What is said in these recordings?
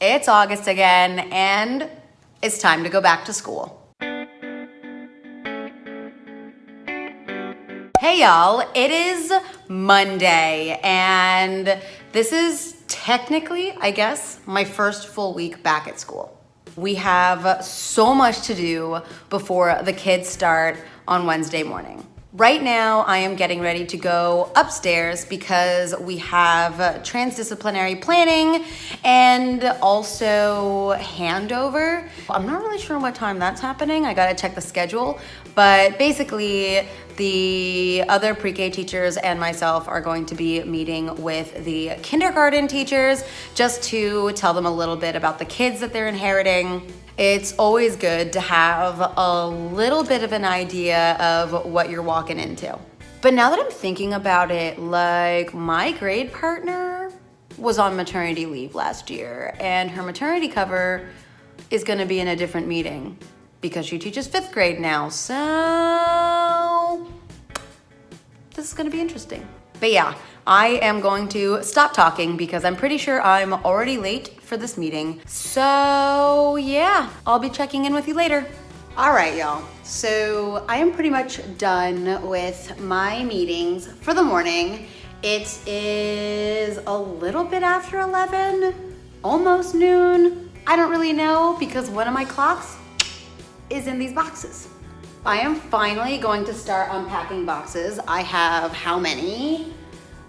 It's August again, and it's time to go back to school. Hey y'all, it is Monday, and this is technically, I guess, my first full week back at school. We have so much to do before the kids start on Wednesday morning. Right now, I am getting ready to go upstairs because we have transdisciplinary planning and also handover. I'm not really sure what time that's happening. I gotta check the schedule, but basically the other pre-K teachers and myself are going to be meeting with the kindergarten teachers just to tell them a little bit about the kids that they're inheriting. It's always good to have a little bit of an idea of what you're walking into. But now that I'm thinking about it, like my grade partner was on maternity leave last year, and her maternity cover is gonna be in a different meeting because she teaches 5th grade now. So this is gonna be interesting. But yeah, I am going to stop talking because I'm pretty sure I'm already late for this meeting. So yeah, I'll be checking in with you later. All right, y'all. So I am pretty much done with my meetings for the morning. It is a little bit after 11, almost noon. I don't really know because one of my clocks is in these boxes. I am finally going to start unpacking boxes. I have how many?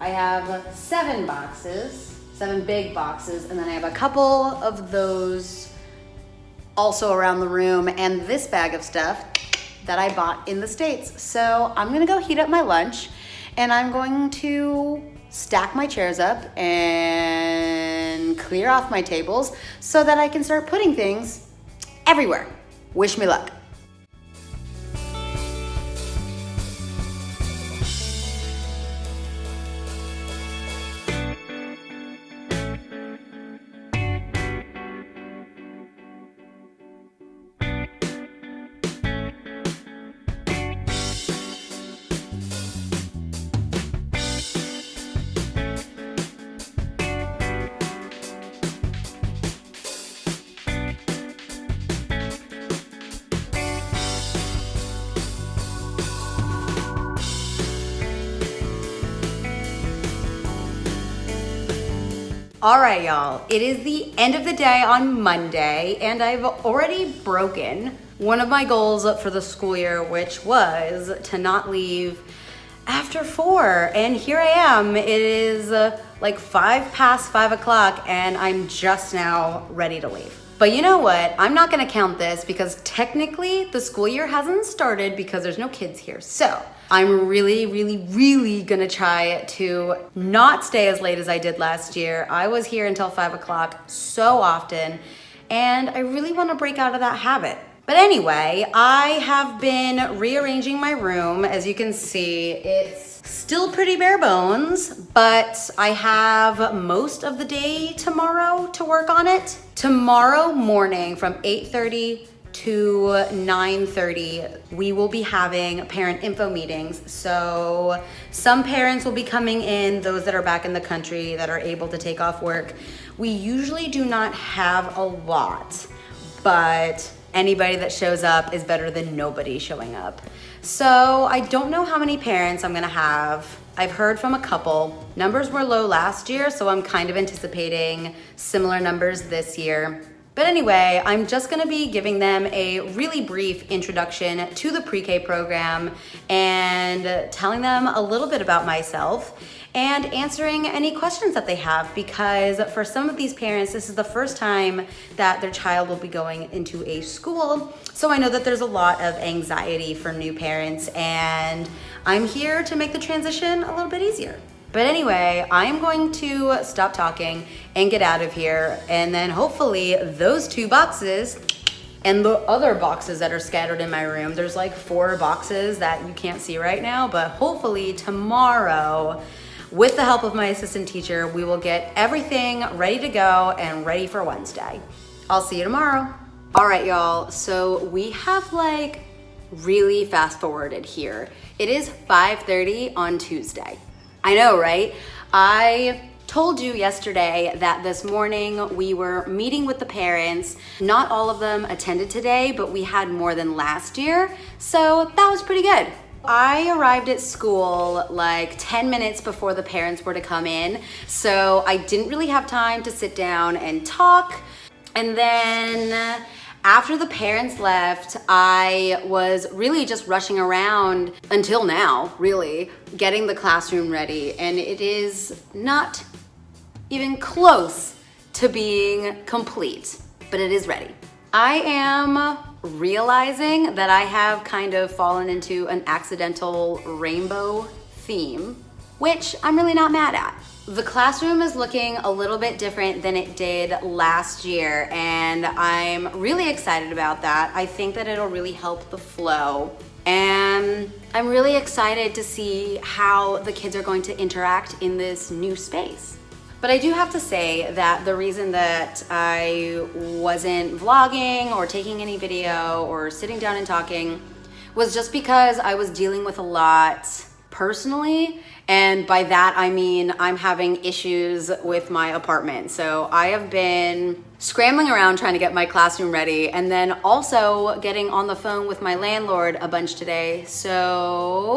I have 7 boxes, 7 big boxes, and then I have a couple of those also around the room and this bag of stuff that I bought in the States. So I'm gonna go heat up my lunch and I'm going to stack my chairs up and clear off my tables so that I can start putting things everywhere. Wish me luck. All right, y'all, it is the end of the day on Monday, and I've already broken one of my goals for the school year, which was to not leave after 4. And here I am. It is like 5 o'clock, and I'm just now ready to leave. But you know what? I'm not gonna count this because technically the school year hasn't started because there's no kids here. So I'm really gonna try to not stay as late as I did last year. I was here until 5 o'clock so often, and I really wanna break out of that habit. But anyway, I have been rearranging my room. As you can see, it's still pretty bare bones, but I have most of the day tomorrow to work on it. Tomorrow morning from 8:30 to 9:30, we will be having parent info meetings. So some parents will be coming in, those that are back in the country that are able to take off work. We usually do not have a lot, but anybody that shows up is better than nobody showing up. So I don't know how many parents I'm gonna have. I've heard from a couple. Numbers were low last year, so I'm kind of anticipating similar numbers this year. But anyway, I'm just gonna be giving them a really brief introduction to the pre-K program and telling them a little bit about myself and answering any questions that they have, because for some of these parents, this is the first time that their child will be going into a school. So I know that there's a lot of anxiety for new parents, and I'm here to make the transition a little bit easier. But anyway, I'm going to stop talking and get out of here, and then hopefully those 2 boxes and the other boxes that are scattered in my room, there's like 4 boxes that you can't see right now, but hopefully tomorrow, with the help of my assistant teacher, we will get everything ready to go and ready for Wednesday. I'll see you tomorrow. All right, y'all, so we have like really fast forwarded here. It is 5:30 on Tuesday. I know, right? I told you yesterday that this morning we were meeting with the parents. Not all of them attended today, but we had more than last year, so that was pretty good. I arrived at school like 10 minutes before the parents were to come in, so I didn't really have time to sit down and talk. And then after the parents left, I was really just rushing around until now, really, getting the classroom ready, and it is not even close to being complete, but it is ready. I am realizing that I have kind of fallen into an accidental rainbow theme, which I'm really not mad at. The classroom is looking a little bit different than it did last year, and I'm really excited about that. I think that it'll really help the flow, and I'm really excited to see how the kids are going to interact in this new space. But I do have to say that the reason that I wasn't vlogging or taking any video or sitting down and talking was just because I was dealing with a lot personally, and by that I mean I'm having issues with my apartment. So I have been scrambling around trying to get my classroom ready, and then also getting on the phone with my landlord a bunch today. So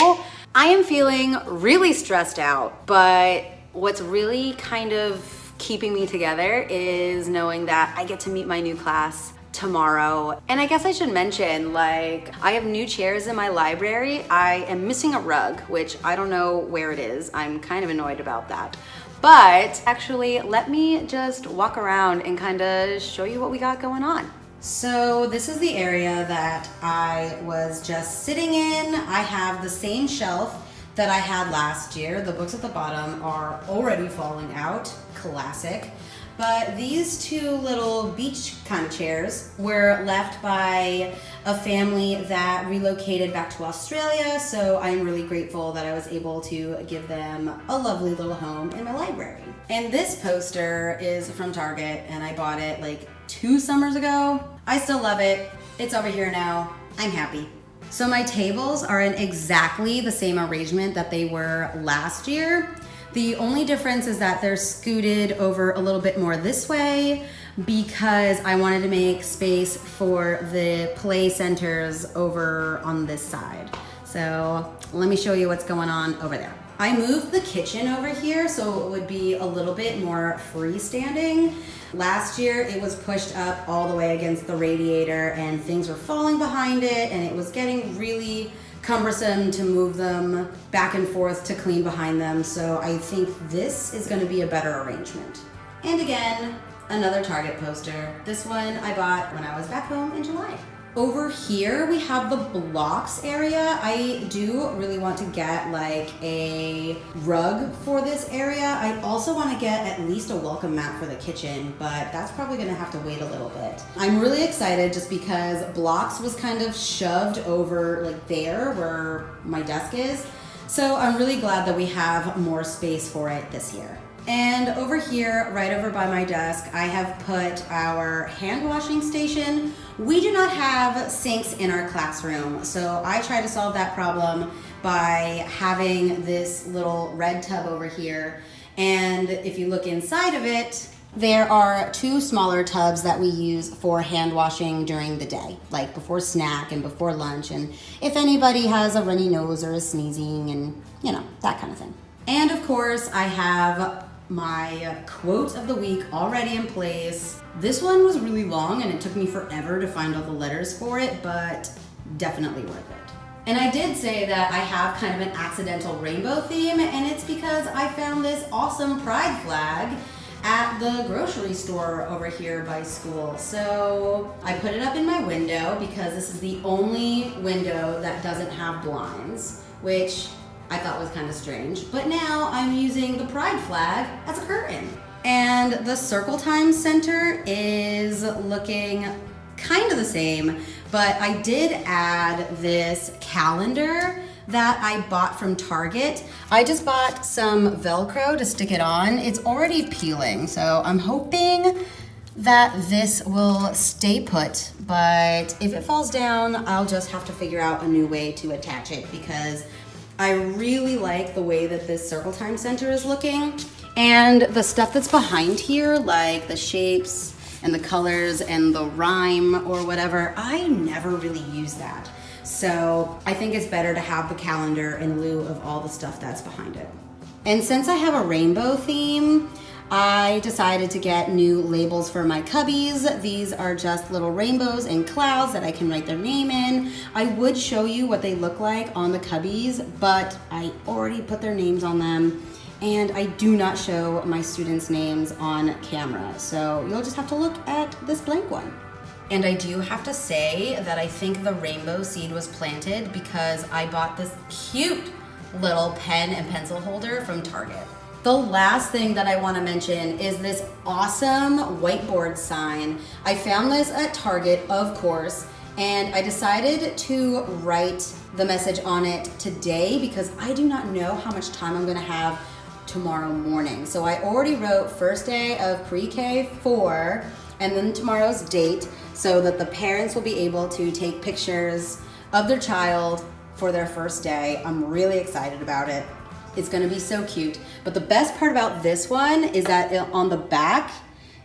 I am feeling really stressed out, but what's really kind of keeping me together is knowing that I get to meet my new class tomorrow. And I guess I should mention, like, I have new chairs in my library. I am missing a rug, which I don't know where it is. I'm kind of annoyed about that. But actually, let me just walk around and kind of show you what we got going on. So this is the area that I was just sitting in. I have the same shelf that I had last year. The books at the bottom are already falling out, classic. But these two little beach kind of chairs were left by a family that relocated back to Australia, so I'm really grateful that I was able to give them a lovely little home in my library. And this poster is from Target, and I bought it like 2 summers ago. I still love it. It's over here now. I'm happy. So my tables are in exactly the same arrangement that they were last year. The only difference is that they're scooted over a little bit more this way because I wanted to make space for the play centers over on this side. So let me show you what's going on over there. I moved the kitchen over here so it would be a little bit more freestanding. Last year it was pushed up all the way against the radiator and things were falling behind it, and it was getting really cumbersome to move them back and forth to clean behind them. So I think this is going to be a better arrangement. And again, another Target poster. This one I bought when I was back home in July. Over here we have the blocks area. I do really want to get like a rug for this area. I also want to get at least a welcome mat for the kitchen, but that's probably going to have to wait a little bit. I'm really excited just because blocks was kind of shoved over like there where my desk is. So I'm really glad that we have more space for it this year. And over here, right over by my desk, I have put our hand washing station. We do not have sinks in our classroom, so I try to solve that problem by having this little red tub over here. And if you look inside of it, there are 2 smaller tubs that we use for hand washing during the day, like before snack and before lunch, and if anybody has a runny nose or is sneezing and, you know, that kind of thing. And of course, I have my quote of the week already in place. This one was really long and it took me forever to find all the letters for it, but definitely worth it. And I did say that I have kind of an accidental rainbow theme, and it's because I found this awesome pride flag at the grocery store over here by school. So I put it up in my window because this is the only window that doesn't have blinds, which I thought was kind of strange, but now I'm using the pride flag as a curtain. And the Circle Time Center is looking kind of the same, but I did add this calendar that I bought from Target. I just bought some Velcro to stick it on. It's already peeling, so I'm hoping that this will stay put, but if it falls down, I'll just have to figure out a new way to attach it because I really like the way that this Circle Time Center is looking. And the stuff that's behind here, like the shapes and the colors and the rhyme or whatever, I never really use that. So I think it's better to have the calendar in lieu of all the stuff that's behind it. And since I have a rainbow theme, I decided to get new labels for my cubbies. These are just little rainbows and clouds that I can write their name in. I would show you what they look like on the cubbies, but I already put their names on them, and I do not show my students' names on camera. So you'll just have to look at this blank one. And I do have to say that I think the rainbow seed was planted because I bought this cute little pen and pencil holder from Target. The last thing that I want to mention is this awesome whiteboard sign. I found this at Target, of course, and I decided to write the message on it today because I do not know how much time I'm going to have tomorrow morning. So I already wrote first day of pre-K 4 and then tomorrow's date so that the parents will be able to take pictures of their child for their first day. I'm really excited about it. It's gonna be so cute. But the best part about this one is that on the back,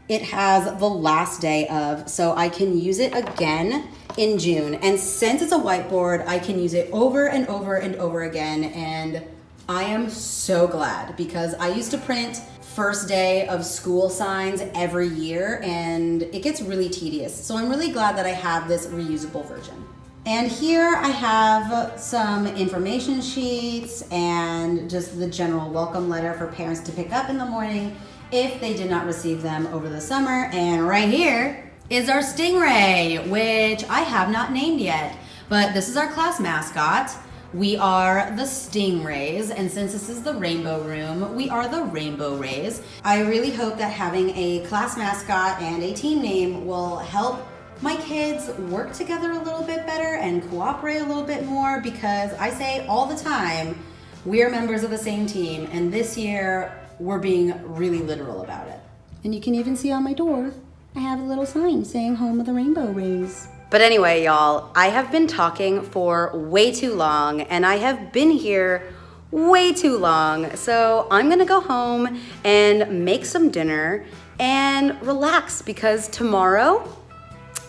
it has the last day of, so I can use it again in June. And since it's a whiteboard, I can use it over and over and over again. And I am so glad because I used to print first day of school signs every year and it gets really tedious. So I'm really glad that I have this reusable version. And here I have some information sheets and just the general welcome letter for parents to pick up in the morning if they did not receive them over the summer. And right here is our stingray, which I have not named yet, but this is our class mascot. We are the Stingrays, and since this is the rainbow room, we are the Rainbow Rays. I really hope that having a class mascot and a team name will help my kids work together a little bit better and cooperate a little bit more, because I say all the time, we are members of the same team, and this year we're being really literal about it. And you can even see on my door, I have a little sign saying Home of the Rainbow Rays. But anyway, y'all, I have been talking for way too long, and I have been here way too long. So I'm gonna go home and make some dinner and relax, because tomorrow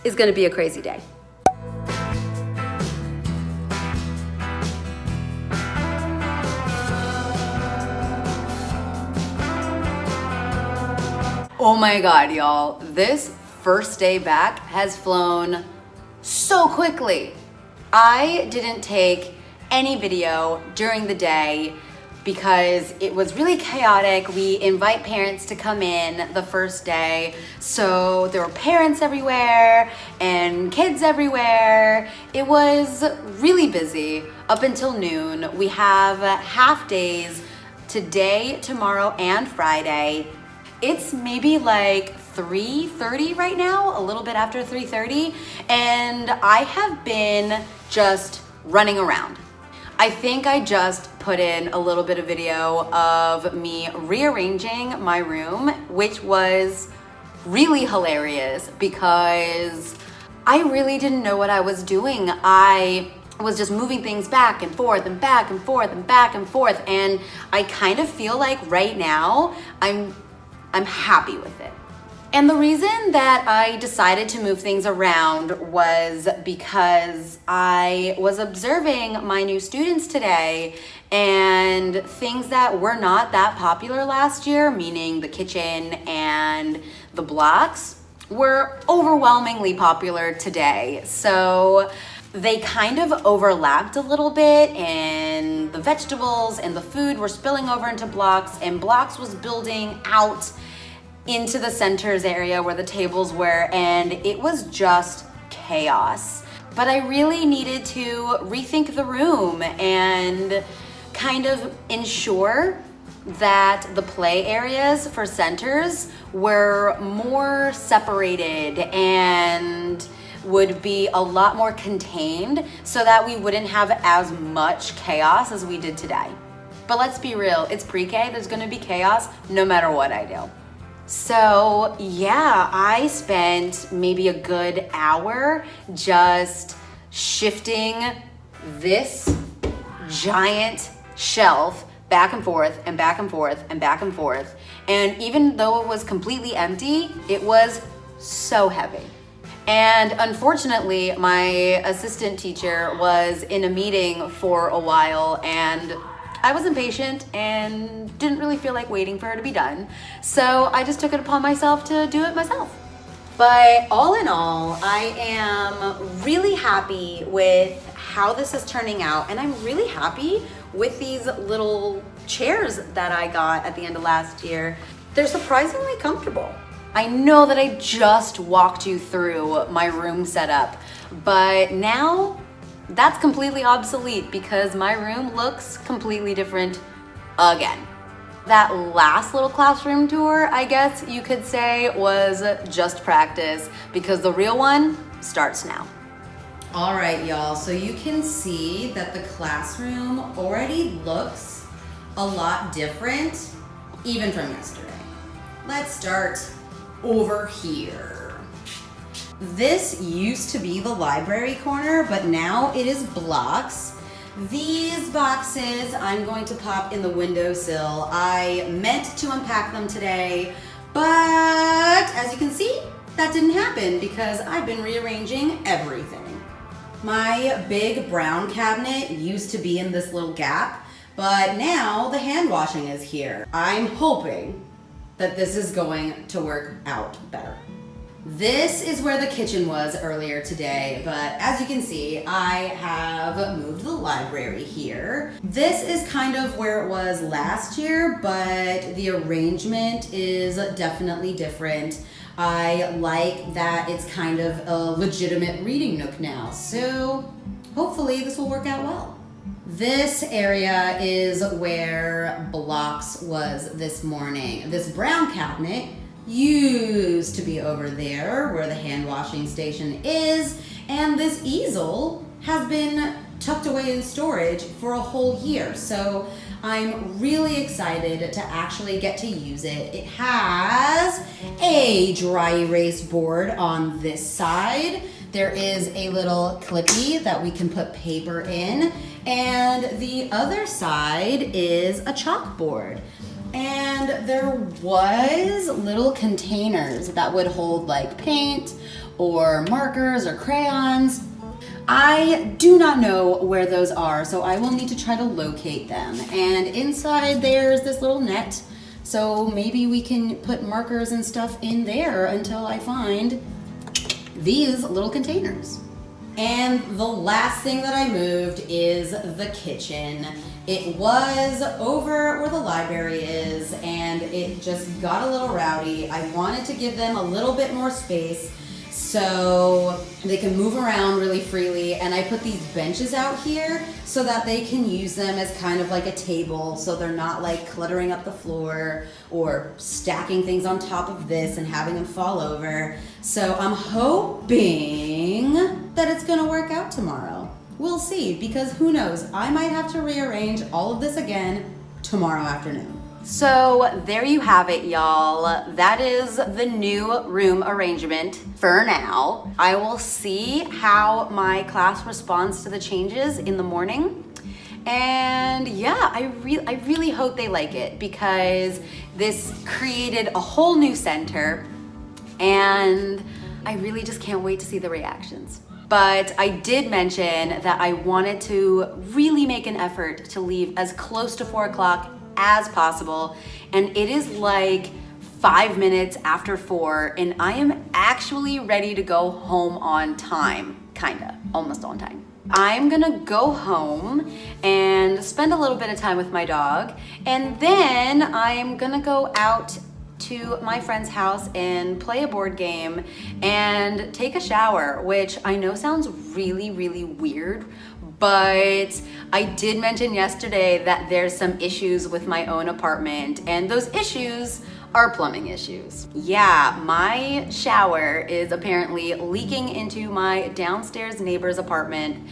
is gonna be a crazy day. Oh my God, y'all, this first day back has flown so quickly. I didn't take any video during the day because it was really chaotic. We invite parents to come in the first day, so there were parents everywhere and kids everywhere. It was really busy up until noon. We have half days today, tomorrow, and Friday. It's maybe like 3:30 right now, a little bit after 3:30, and I have been just running around. I think I just put in a little bit of video of me rearranging my room, which was really hilarious because I really didn't know what I was doing. I was just moving things back and forth and back and forth and back and forth, and I kind of feel like right now I'm happy with it. And the reason that I decided to move things around was because I was observing my new students today, and things that were not that popular last year, meaning the kitchen and the blocks, were overwhelmingly popular today. So they kind of overlapped a little bit, and the vegetables and the food were spilling over into blocks, and blocks was building out into the centers area where the tables were, and it was just chaos. But I really needed to rethink the room and kind of ensure that the play areas for centers were more separated and would be a lot more contained so that we wouldn't have as much chaos as we did today. But let's be real, it's pre-K, there's gonna be chaos no matter what I do. So yeah, I spent maybe a good hour just shifting this giant shelf back and forth and back and forth and back and forth. And even though it was completely empty, it was so heavy. And unfortunately, my assistant teacher was in a meeting for a while, and I was impatient and didn't really feel like waiting for her to be done. So I just took it upon myself to do it myself. But all in all, I am really happy with how this is turning out, and I'm really happy with these little chairs that I got at the end of last year. They're surprisingly comfortable. I know that I just walked you through my room setup, but now that's completely obsolete because my room looks completely different again. That last little classroom tour, I guess you could say, was just practice because the real one starts now. All right, y'all, so you can see that the classroom already looks a lot different, even from yesterday. Let's start over here. This used to be the library corner, but now it is blocks. These boxes I'm going to pop in the windowsill. I meant to unpack them today, but as you can see, that didn't happen because I've been rearranging everything. My big brown cabinet used to be in this little gap, but now the hand washing is here. I'm hoping that this is going to work out better. This is where the kitchen was earlier today, but as you can see, I have moved the library here. This is kind of where it was last year, but the arrangement is definitely different. I like that it's kind of a legitimate reading nook now, so hopefully this will work out well. This area is where blocks was this morning. This brown cabinet used to be over there where the hand washing station is, and this easel has been tucked away in storage for a whole year. So I'm really excited to actually get to use it. It has a dry erase board on this side. There is a little clippy that we can put paper in, and the other side is a chalkboard. And there was little containers that would hold like paint or markers or crayons. I do not know where those are, so I will need to try to locate them. And inside there's this little net, so maybe we can put markers and stuff in there until I find these little containers. And the last thing that I moved is the kitchen. It was over where the library is, and it just got a little rowdy. I wanted to give them a little bit more space so they can move around really freely, and I put these benches out here so that they can use them as kind of like a table, so they're not like cluttering up the floor or stacking things on top of this and having them fall over. So I'm hoping that it's gonna work out tomorrow. We'll see, because who knows, I might have to rearrange all of this again tomorrow afternoon. So there you have it, y'all. That is the new room arrangement for now. I will see how my class responds to the changes in the morning. And yeah, I really hope they like it, because this created a whole new center, and I really just can't wait to see the reactions. But I did mention that I wanted to really make an effort to leave as close to 4 o'clock as possible, and it is like 5 minutes after 4, and I am actually ready to go home on time, kinda, almost on time. I'm gonna go home and spend a little bit of time with my dog, and then I'm gonna go out to my friend's house and play a board game and take a shower, which I know sounds really, really weird, but I did mention yesterday that there's some issues with my own apartment, and those issues are plumbing issues. Yeah, my shower is apparently leaking into my downstairs neighbor's apartment,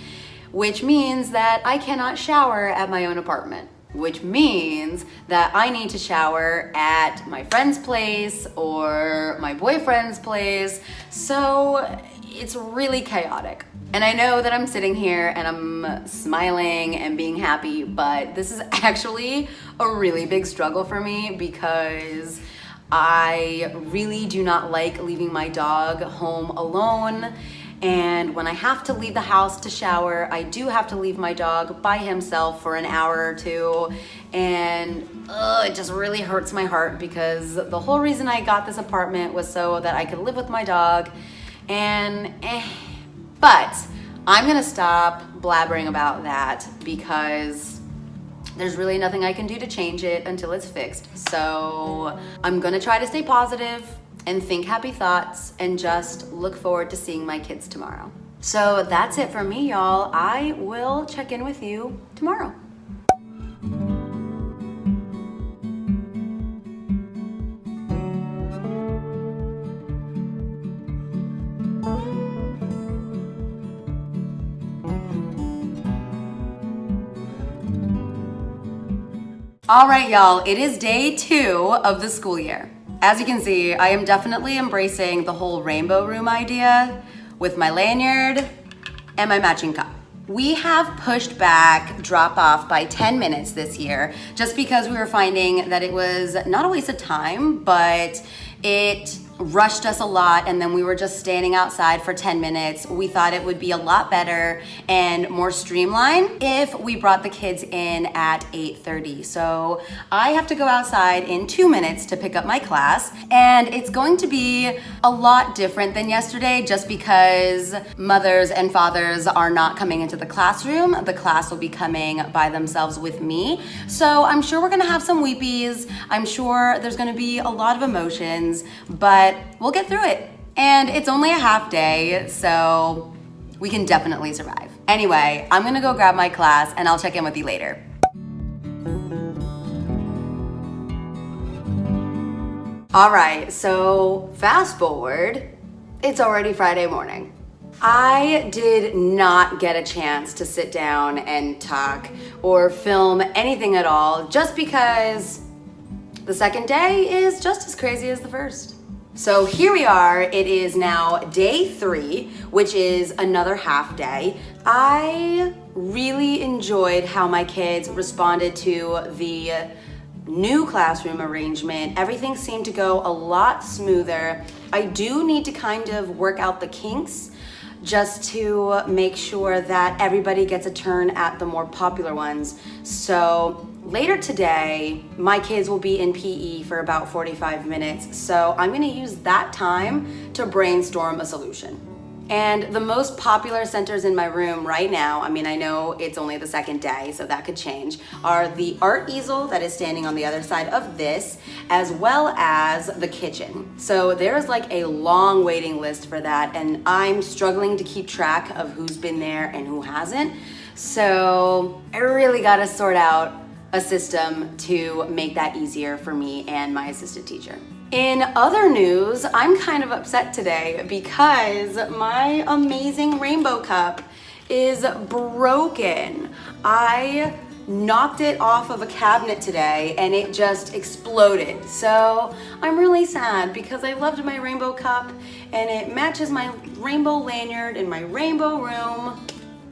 which means that I cannot shower at my own apartment. which means that I need to shower at my friend's place or my boyfriend's place. So it's really chaotic. And I know that I'm sitting here and I'm smiling and being happy, but this is actually a really big struggle for me because I really do not like leaving my dog home alone. And when I have to leave the house to shower, I do have to leave my dog by himself for an hour or two. And it just really hurts my heart because the whole reason I got this apartment was so that I could live with my dog. But I'm gonna stop blabbering about that because there's really nothing I can do to change it until it's fixed. So I'm gonna try to stay positive and think happy thoughts and just look forward to seeing my kids tomorrow. So that's it for me, y'all. I will check in with you tomorrow. All right, y'all, it is day 2 of the school year. As you can see, I am definitely embracing the whole rainbow room idea with my lanyard and my matching cup. We have pushed back drop off by 10 minutes this year just because we were finding that it was not a waste of time, but it rushed us a lot, and then we were just standing outside for 10 minutes. We thought it would be a lot better and more streamlined if we brought the kids in at 8:30. So I have to go outside in 2 minutes to pick up my class, and it's going to be a lot different than yesterday just because mothers and fathers are not coming into the classroom. The class will be coming by themselves with me. So I'm sure we're gonna have some weepies. I'm sure there's gonna be a lot of emotions, but we'll get through it. And it's only a half day, so we can definitely survive. Anyway, I'm gonna go grab my class and I'll check in with you later. All right, so fast forward, it's already Friday morning. I did not get a chance to sit down and talk or film anything at all just because the second day is just as crazy as the first. So here we are, it is now day 3, which is another half day. I really enjoyed how my kids responded to the new classroom arrangement. Everything seemed to go a lot smoother. I do need to kind of work out the kinks just to make sure that everybody gets a turn at the more popular ones. So later today, my kids will be in PE for about 45 minutes. So I'm gonna use that time to brainstorm a solution. And the most popular centers in my room right now, I mean, I know it's only the second day, so that could change, are the art easel that is standing on the other side of this, as well as the kitchen. So there's like a long waiting list for that, and I'm struggling to keep track of who's been there and who hasn't. So I really gotta sort out a system to make that easier for me and my assistant teacher. In other news, I'm kind of upset today because my amazing rainbow cup is broken. I knocked it off of a cabinet today and it just exploded. So I'm really sad because I loved my rainbow cup and it matches my rainbow lanyard in my rainbow room.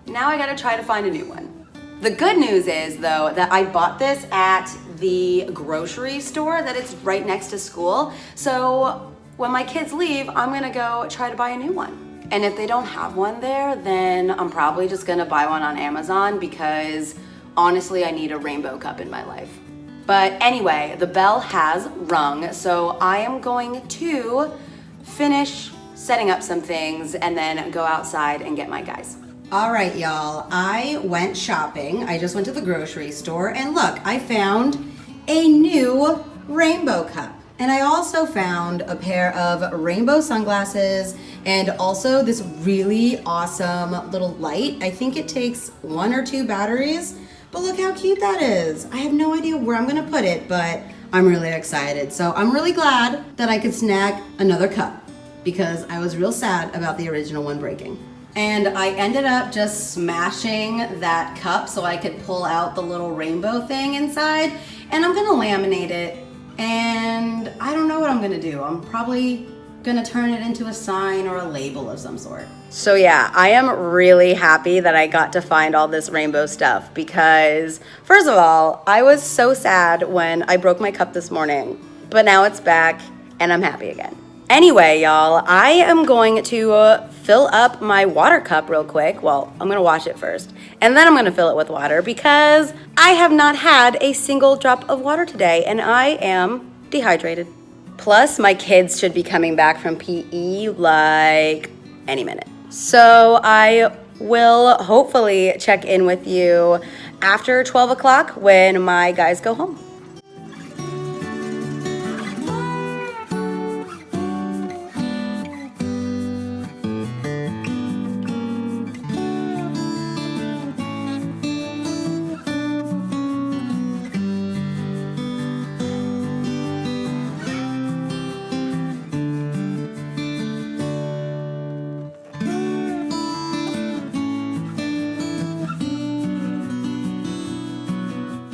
Now I gotta try to find a new one. The good news is though that I bought this at the grocery store that it's right next to school. So when my kids leave, I'm gonna go try to buy a new one. And if they don't have one there, then I'm probably just gonna buy one on Amazon because honestly, I need a rainbow cup in my life. But anyway, the bell has rung, so I am going to finish setting up some things and then go outside and get my guys. All right, y'all, I went shopping. I just went to the grocery store and look, I found a new rainbow cup. And I also found a pair of rainbow sunglasses and also this really awesome little light. I think it takes 1 or 2 batteries, but look how cute that is. I have no idea where I'm gonna put it, but I'm really excited. So I'm really glad that I could snag another cup because I was real sad about the original one breaking. And I ended up just smashing that cup so I could pull out the little rainbow thing inside. And I'm gonna laminate it. And I don't know what I'm gonna do. I'm probably gonna turn it into a sign or a label of some sort. So yeah, I am really happy that I got to find all this rainbow stuff because first of all, I was so sad when I broke my cup this morning, but now it's back and I'm happy again. Anyway, y'all, I am going to fill up my water cup real quick. Well, I'm gonna wash it first, and then I'm gonna fill it with water because I have not had a single drop of water today, and I am dehydrated. Plus, my kids should be coming back from PE like any minute. So I will hopefully check in with you after 12 o'clock when my guys go home.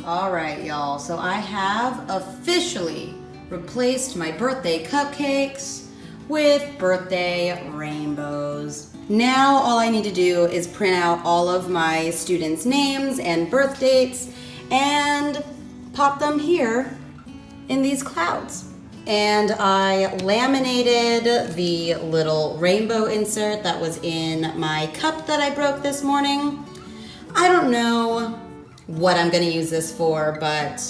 All right, y'all, so I have officially replaced my birthday cupcakes with birthday rainbows. Now all I need to do is print out all of my students' names and birth dates and pop them here in these clouds. And I laminated the little rainbow insert that was in my cup that I broke this morning. I don't know what I'm gonna use this for, but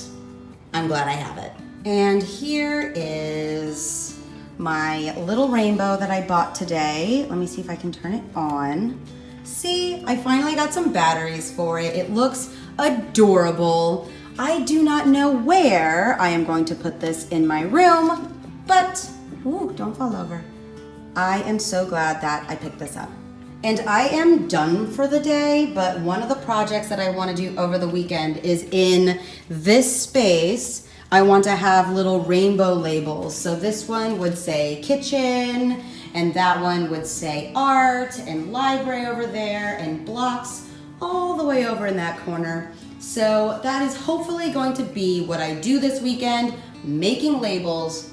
I'm glad I have it. And here is my little rainbow that I bought today. Let me see if I can turn it on. See, I finally got some batteries for it. It looks adorable. I do not know where I am going to put this in my room, but, ooh, don't fall over. I am so glad that I picked this up. And I am done for the day, but one of the projects that I want to do over the weekend is in this space. I want to have little rainbow labels. So this one would say kitchen, and that one would say art, and library over there, and blocks all the way over in that corner. So that is hopefully going to be what I do this weekend, making labels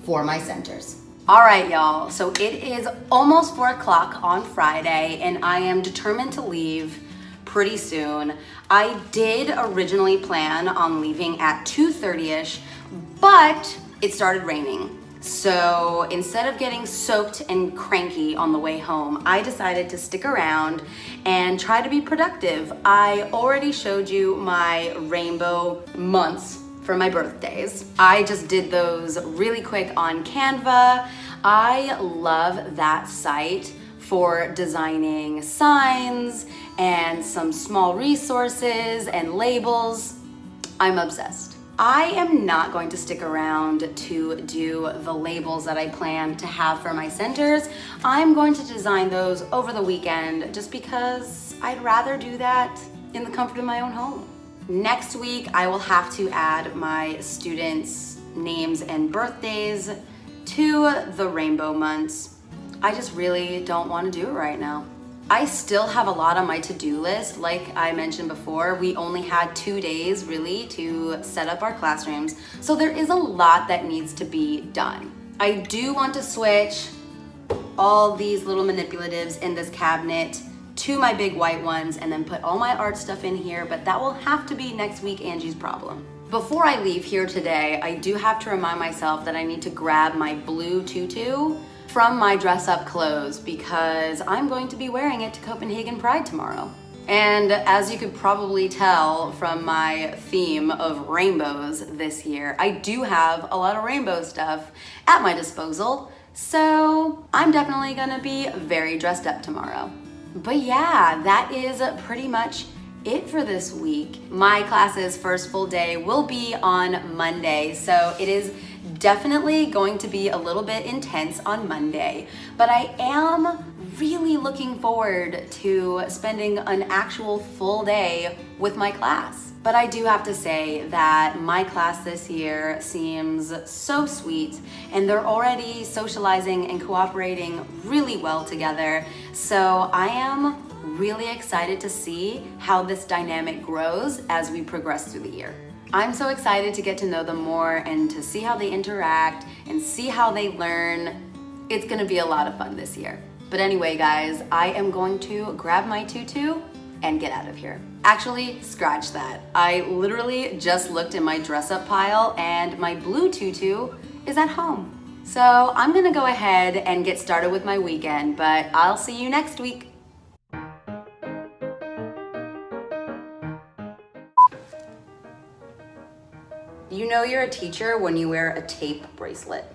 for my centers. All right, y'all, so it is almost 4 o'clock on Friday and I am determined to leave pretty soon. I did originally plan on leaving at 2:30ish, but it started raining. So instead of getting soaked and cranky on the way home, I decided to stick around and try to be productive. I already showed you my rainbow months for my birthdays. I just did those really quick on Canva. I love that site for designing signs and some small resources and labels. I'm obsessed. I am not going to stick around to do the labels that I plan to have for my centers. I'm going to design those over the weekend just because I'd rather do that in the comfort of my own home. Next week, I will have to add my students' names and birthdays to the rainbow months. I just really don't want to do it right now. I still have a lot on my to-do list. Like I mentioned before, we only had 2 days really to set up our classrooms. So there is a lot that needs to be done. I do want to switch all these little manipulatives in this cabinet to my big white ones and then put all my art stuff in here, but that will have to be next week Angie's problem. Before I leave here today, I do have to remind myself that I need to grab my blue tutu from my dress up clothes because I'm going to be wearing it to Copenhagen Pride tomorrow. And as you could probably tell from my theme of rainbows this year, I do have a lot of rainbow stuff at my disposal, so I'm definitely gonna be very dressed up tomorrow. But yeah, that is pretty much it for this week. My class's first full day will be on Monday, so it is definitely going to be a little bit intense on Monday, but I am really looking forward to spending an actual full day with my class. But I do have to say that my class this year seems so sweet, and they're already socializing and cooperating really well together. So I am really excited to see how this dynamic grows as we progress through the year. I'm so excited to get to know them more and to see how they interact and see how they learn. It's gonna be a lot of fun this year. But anyway, guys, I am going to grab my tutu and get out of here. Actually, scratch that. I literally just looked in my dress up pile and my blue tutu is at home. So I'm gonna go ahead and get started with my weekend, but I'll see you next week. You know you're a teacher when you wear a tape bracelet.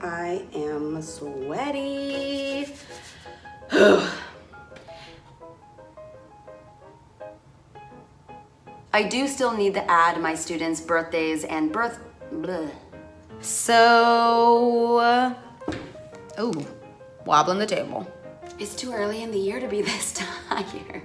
I am sweaty. I do still need to add my students' birthdays and So, wobbling the table. It's too early in the year to be this tired.